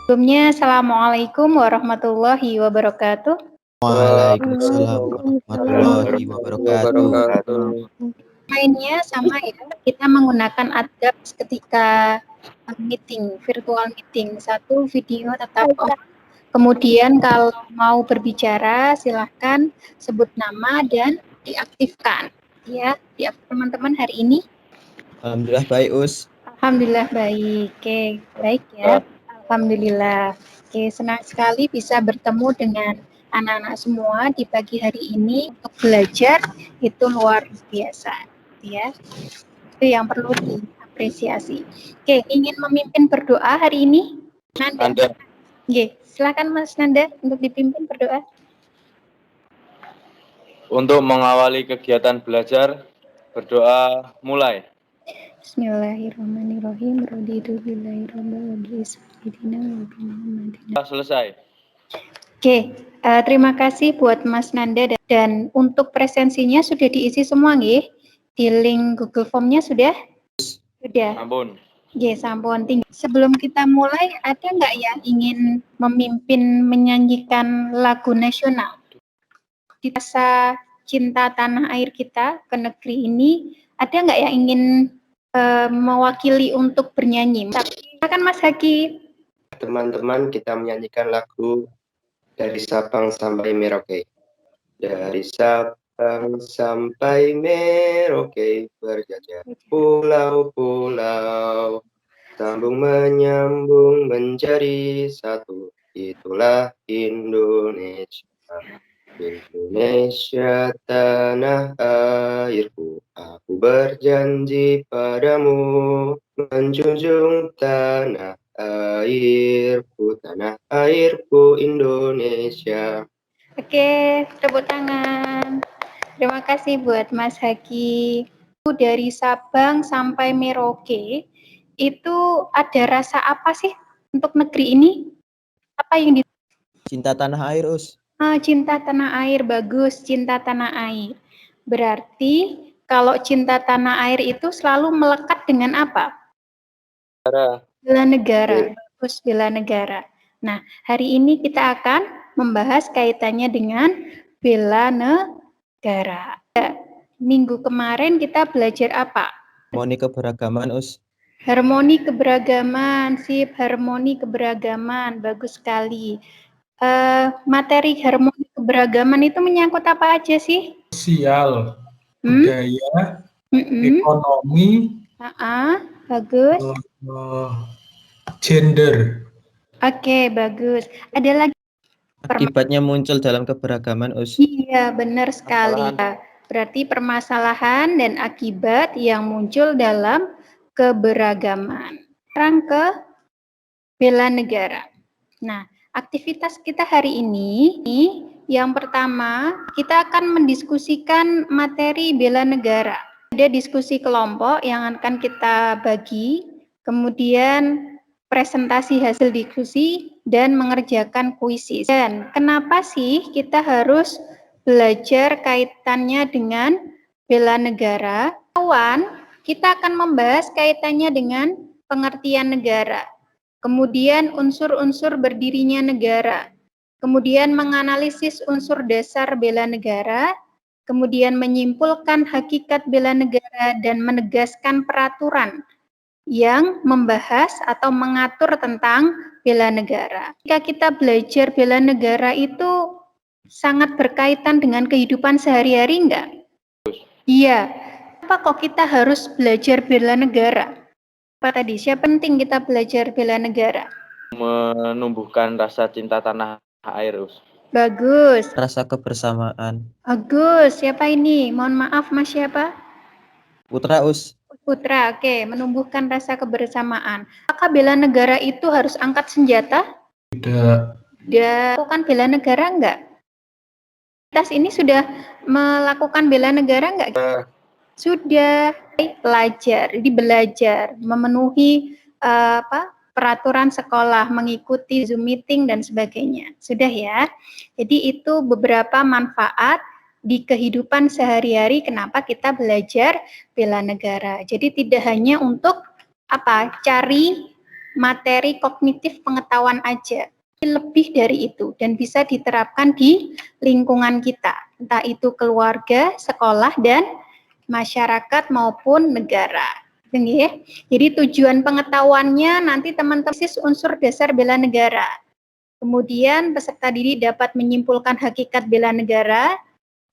Sebelumnya, Assalamualaikum warahmatullahi wabarakatuh. Waalaikumsalam warahmatullahi wabarakatuh. Mainnya sama ya, kita menggunakan adab ketika meeting, virtual meeting. Satu, video tetap on. Kemudian kalau mau berbicara, silahkan sebut nama dan diaktifkan. Ya, teman-teman hari ini. Alhamdulillah baik, Us. Alhamdulillah baik. Oke, baik ya. Alhamdulillah. Oke, senang sekali bisa bertemu dengan anak-anak semua di pagi hari ini untuk belajar, itu luar biasa, ya. Itu yang perlu diapresiasi. Oke, ingin memimpin berdoa hari ini? Nanda. Oke, silakan Mas Nanda untuk dipimpin berdoa. Untuk mengawali kegiatan belajar, berdoa mulai. Bismillahirrahmanirrahim. Selesai. Oke, terima kasih buat Mas Nanda dan untuk presensinya sudah diisi semua nggih? Di link Google Form-nya sudah? Sudah. Ampun. Oke, sampun. Sebelum kita mulai, ada nggak yang ingin memimpin menyanyikan lagu nasional? Di rasa cinta tanah air kita ke negeri ini, ada nggak yang ingin mewakili untuk bernyanyi? Silakan Mas Haki. Teman-teman, kita menyanyikan lagu Dari Sabang sampai Merauke. Dari Sabang sampai Merauke berjajah pulau-pulau, sambung menyambung menjadi satu, itulah Indonesia. Indonesia tanah airku, aku berjanji padamu menjunjung tanah airku Indonesia. Oke, tepuk tangan. Terima kasih buat Mas Haki. Dari Sabang sampai Merauke, itu ada rasa apa sih untuk negeri ini? Apa yang Cinta tanah air, Us. Cinta tanah air, bagus, cinta tanah air. Berarti kalau cinta tanah air itu selalu melekat dengan apa? Bela negara, bagus, bela negara. Nah, hari ini kita akan membahas kaitannya dengan bela negara. Minggu kemarin kita belajar apa? Harmoni keberagaman, Us. Harmoni keberagaman, sip, harmoni keberagaman, bagus sekali. Materi harmoni keberagaman itu menyangkut apa aja sih? Sosial, budaya, ekonomi, bagus. Gender. Oke, bagus. Ada lagi? Akibatnya muncul dalam keberagaman, Us. Iya, benar sekali. Berarti permasalahan dan akibat yang muncul dalam keberagaman. Sekarang ke bela negara. Nah, aktivitas kita hari ini, yang pertama, kita akan mendiskusikan materi bela negara. Ada diskusi kelompok yang akan kita bagi, kemudian presentasi hasil diskusi, dan mengerjakan kuisis. Dan kenapa sih kita harus belajar kaitannya dengan bela negara? Kawan, kita akan membahas kaitannya dengan pengertian negara. Kemudian unsur-unsur berdirinya negara, kemudian menganalisis unsur dasar bela negara, kemudian menyimpulkan hakikat bela negara dan menegaskan peraturan yang membahas atau mengatur tentang bela negara. Jika kita belajar bela negara itu sangat berkaitan dengan kehidupan sehari-hari enggak? Iya. Apa kok kita harus belajar bela negara? Apa tadi? Siapa penting kita belajar bela negara? Menumbuhkan rasa cinta tanah air, Us. Bagus. Rasa kebersamaan. Bagus. Siapa ini? Mohon maaf, Mas siapa? Putra, Us. Putra, oke. Menumbuhkan rasa kebersamaan. Apakah bela negara itu harus angkat senjata? Tidak. Melakukan bela negara enggak? Kita ini sudah melakukan bela negara enggak? Sudah. Belajar, jadi belajar, memenuhi peraturan sekolah, mengikuti Zoom meeting dan sebagainya. Sudah ya. Jadi itu beberapa manfaat di kehidupan sehari-hari kenapa kita belajar bela negara. Jadi tidak hanya untuk cari materi kognitif pengetahuan aja. Lebih dari itu dan bisa diterapkan di lingkungan kita, entah itu keluarga, sekolah, dan masyarakat maupun negara. Jadi tujuan pengetahuannya nanti teman-teman unsur dasar bela negara. Kemudian peserta didik dapat menyimpulkan hakikat bela negara,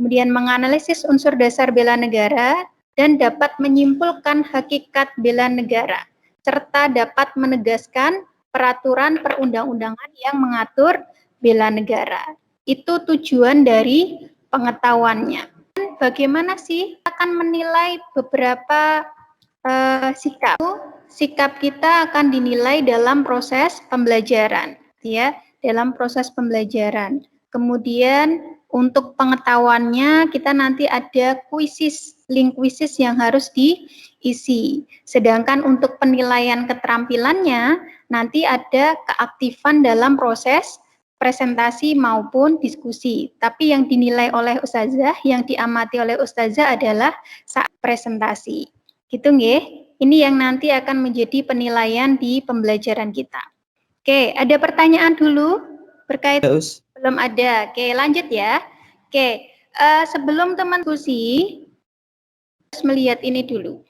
kemudian menganalisis unsur dasar bela negara, dan dapat menyimpulkan hakikat bela negara, serta dapat menegaskan peraturan perundang-undangan yang mengatur bela negara. Itu tujuan dari pengetahuannya. Bagaimana sih akan menilai beberapa sikap? Sikap kita akan dinilai dalam proses pembelajaran, ya, dalam proses pembelajaran. Kemudian untuk pengetahuannya kita nanti ada kuisis, link kuisis yang harus diisi. Sedangkan untuk penilaian keterampilannya nanti ada keaktifan dalam proses presentasi maupun diskusi. Tapi yang dinilai oleh ustazah, yang diamati oleh ustazah adalah saat presentasi. Gitu nggih? Ini yang nanti akan menjadi penilaian di pembelajaran kita. Oke, ada pertanyaan dulu berkaitan? Belum ada. Oke, lanjut ya. Oke, sebelum teman diskusi, harus melihat ini dulu.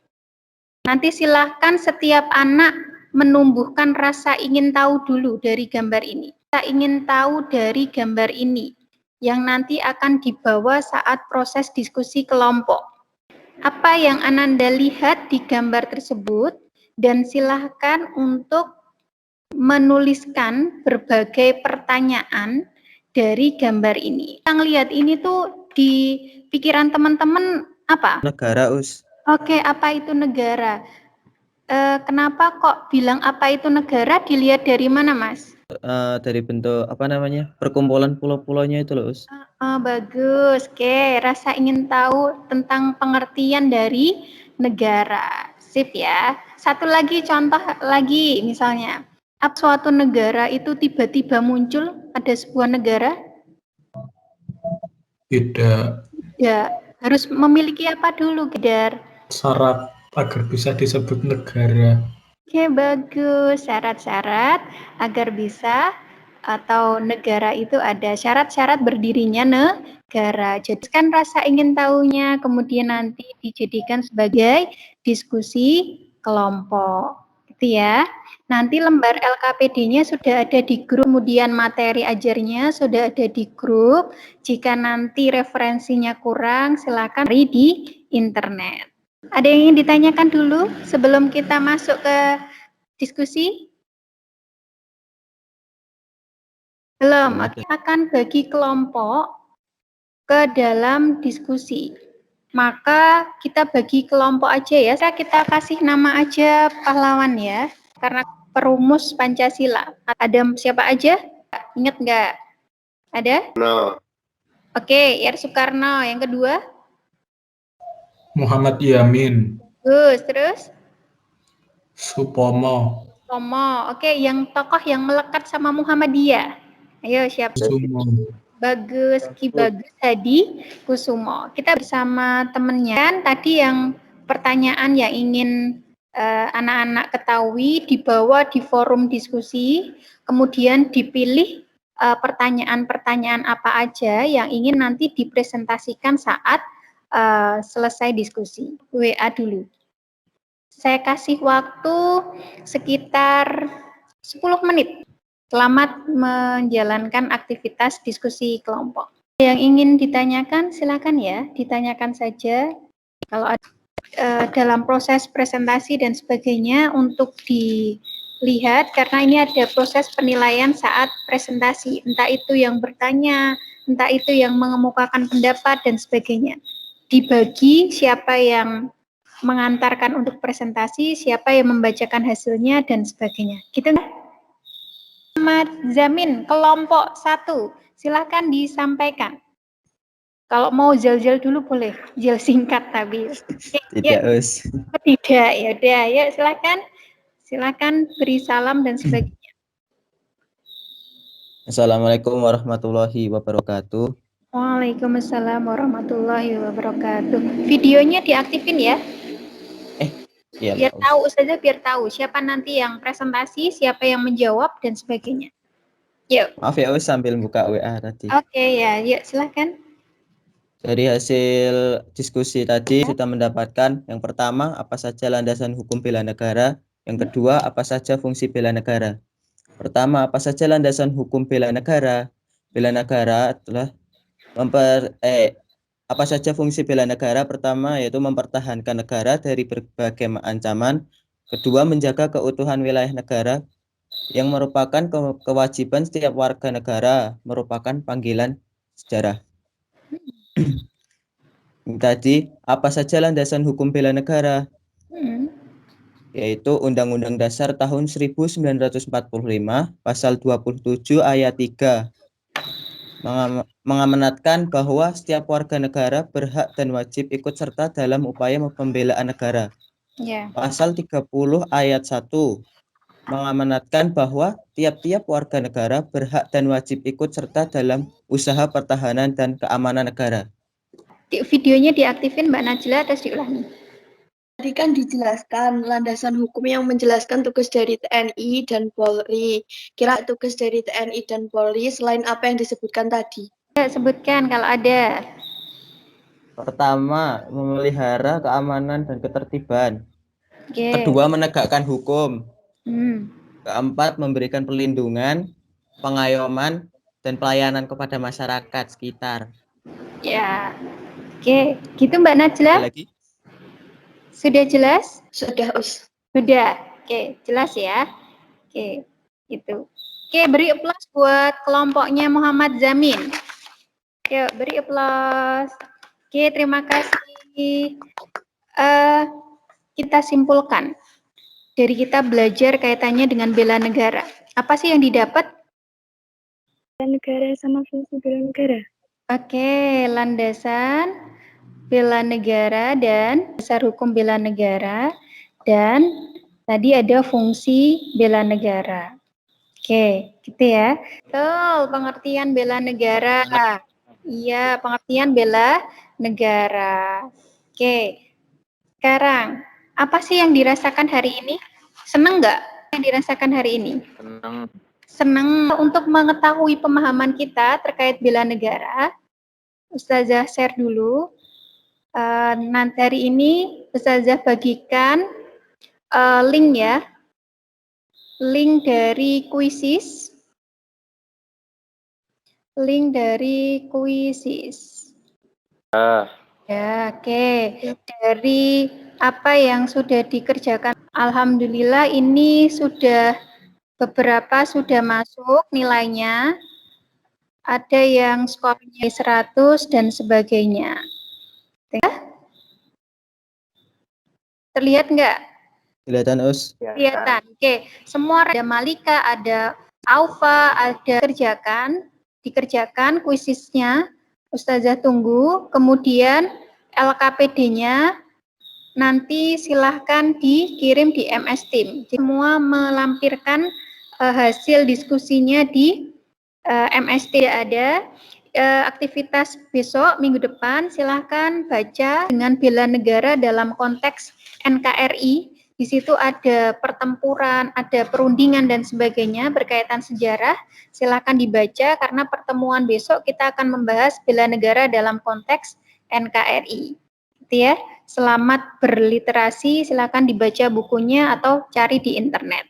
Nanti silahkan setiap anak menumbuhkan rasa ingin tahu dulu dari gambar ini. Kita ingin tahu dari gambar ini yang nanti akan dibawa saat proses diskusi kelompok. Apa yang Ananda lihat di gambar tersebut dan silahkan untuk menuliskan berbagai pertanyaan dari gambar ini. Yang lihat ini tuh di pikiran teman-teman apa? Negara, Us. Oke, apa itu negara? Kenapa kok bilang apa itu negara? Dilihat dari mana, Mas? Dari bentuk apa namanya? Perkumpulan pulau-pulaunya itu loh, Us. Bagus. Oke, rasa ingin tahu tentang pengertian dari negara. Sip ya. Satu lagi contoh lagi misalnya. Apa suatu negara itu tiba-tiba muncul, ada sebuah negara? Tidak. Ya, harus memiliki apa dulu, Gedar? Syarat agar bisa disebut negara. Oke, bagus. Syarat-syarat agar bisa atau negara itu ada syarat-syarat berdirinya negara. Jadikan rasa ingin tahunya, kemudian nanti dijadikan sebagai diskusi kelompok. Gitu ya. Nanti lembar LKPD-nya sudah ada di grup, kemudian materi ajarnya sudah ada di grup. Jika nanti referensinya kurang, silakan cari di internet. Ada yang ingin ditanyakan dulu sebelum kita masuk ke diskusi? Belum, akan bagi kelompok ke dalam diskusi. Maka kita bagi kelompok aja ya. Kita kasih nama aja pahlawan ya. Karena perumus Pancasila. Ada siapa aja? Ingat nggak? Ada? No. Oke, Yar Soekarno. Yang kedua? Muhammad Yamin. Gus, terus? Supomo. Supomo. Oke, yang tokoh yang melekat sama Muhammadiyah. Ayo, siapa? Kusumo. Bagus, Ki Bagus Hadi Kusumo. Kita bersama temennya. Kan tadi yang pertanyaan yang ingin anak-anak ketahui dibawa di forum diskusi, kemudian dipilih pertanyaan-pertanyaan apa aja yang ingin nanti dipresentasikan saat selesai diskusi. WA dulu. Saya kasih waktu sekitar 10 menit. Selamat menjalankan aktivitas diskusi kelompok. Yang ingin ditanyakan silakan ya, ditanyakan saja. Kalau ada dalam proses presentasi dan sebagainya untuk dilihat, karena ini ada proses penilaian saat presentasi, entah itu yang bertanya, entah itu yang mengemukakan pendapat dan sebagainya. Dibagi siapa yang mengantarkan untuk presentasi, siapa yang membacakan hasilnya dan sebagainya. Gitu nggak? Muhammad Zamin, kelompok 1, silakan disampaikan. Kalau mau jel-jel dulu boleh, jel singkat tapi. Tidak, Us. Tidak, ya udah, ya silakan beri salam dan sebagainya. Assalamualaikum warahmatullahi wabarakatuh. Waalaikumsalam warahmatullahi wabarakatuh. Videonya diaktifin ya. Iya, Biar Pak Us. tahu, Ustazah biar tahu siapa nanti yang presentasi, siapa yang menjawab, dan sebagainya. Yuk. Maaf ya Us, sambil buka WA tadi. Oke ya, yuk silahkan. Dari hasil diskusi tadi sudah mendapatkan yang pertama, apa saja landasan hukum bela negara. Yang kedua, apa saja fungsi bela negara. Pertama, apa saja landasan hukum bela negara? Bela negara adalah apa saja fungsi bela negara? Pertama, yaitu mempertahankan negara dari berbagai ancaman. Kedua, menjaga keutuhan wilayah negara yang merupakan kewajiban setiap warga negara, merupakan panggilan sejarah. Tadi, apa saja landasan hukum bela negara? Yaitu Undang-Undang Dasar tahun 1945, pasal 27 ayat 3. Mengamanatkan bahwa setiap warga negara berhak dan wajib ikut serta dalam upaya pembelaan negara. Ya. Pasal 30 ayat 1. Mengamanatkan bahwa tiap-tiap warga negara berhak dan wajib ikut serta dalam usaha pertahanan dan keamanan negara. Videonya diaktifin Mbak Najla, terus diulangi. Tadi kan dijelaskan landasan hukum yang menjelaskan tugas dari TNI dan Polri. Kira tugas dari TNI dan Polri selain apa yang disebutkan tadi? Ya, sebutkan kalau ada. Pertama, memelihara keamanan dan ketertiban. Oke. Kedua, menegakkan hukum. Hmm. Keempat, memberikan perlindungan, pengayoman, dan pelayanan kepada masyarakat sekitar. Ya. Oke, gitu Mbak Najla. Ada lagi? Sudah jelas? Sudah, Us. Sudah. Oke, jelas ya. Oke, itu. Oke, beri aplaus buat kelompoknya Muhammad Zamin. Yuk, beri aplaus. Oke, terima kasih. Kita simpulkan. Dari kita belajar kaitannya dengan bela negara. Apa sih yang didapat? Bela negara sama fungsi bela negara. Oke, landasan bela negara dan dasar hukum bela negara, dan tadi ada fungsi bela negara. Oke, gitu ya. Betul, pengertian bela negara. Iya, pengertian bela negara. Oke, sekarang apa sih yang dirasakan hari ini? Seneng nggak yang dirasakan hari ini? Senang. Senang. Untuk mengetahui pemahaman kita terkait bela negara, Ustazah share dulu. Nanti hari ini Ustazah bagikan link ya. Link dari kuisis. Link dari kuisis. Ya, oke. Dari apa yang sudah dikerjakan, alhamdulillah ini sudah beberapa sudah masuk nilainya. Ada yang skornya 100 dan sebagainya. Ya? Terlihat nggak? Kelihatan, Us? Kelihatan. Oke. Semua ada Malika, ada Aufa, ada dikerjakan kuisisnya. Ustazah tunggu. Kemudian LKPD-nya nanti silahkan dikirim di MS Team. Semua melampirkan hasil diskusinya di MST ada. Aktivitas besok minggu depan silahkan baca dengan bela negara dalam konteks NKRI. Di situ ada pertempuran, ada perundingan dan sebagainya berkaitan sejarah. Silahkan dibaca karena pertemuan besok kita akan membahas bela negara dalam konteks NKRI. Gitu ya. Selamat berliterasi, silahkan dibaca bukunya atau cari di internet.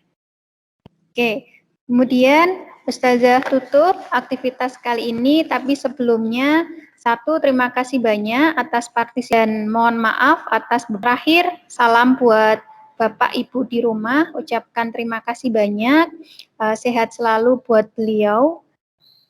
Oke, kemudian Ustazah tutup aktivitas kali ini, tapi sebelumnya terima kasih banyak atas partisipasi dan mohon maaf atas berakhir. Salam buat Bapak Ibu di rumah, ucapkan terima kasih banyak, sehat selalu buat beliau,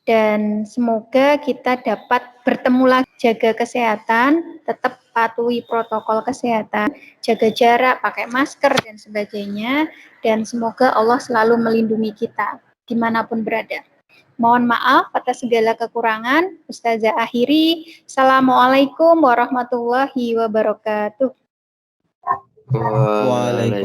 dan semoga kita dapat bertemu lagi. Jaga kesehatan, tetap patuhi protokol kesehatan, jaga jarak, pakai masker dan sebagainya, dan semoga Allah selalu melindungi kita dimanapun berada. Mohon maaf atas segala kekurangan. Ustazah akhiri. Assalamualaikum warahmatullahi wabarakatuh. Waalaikumsalam.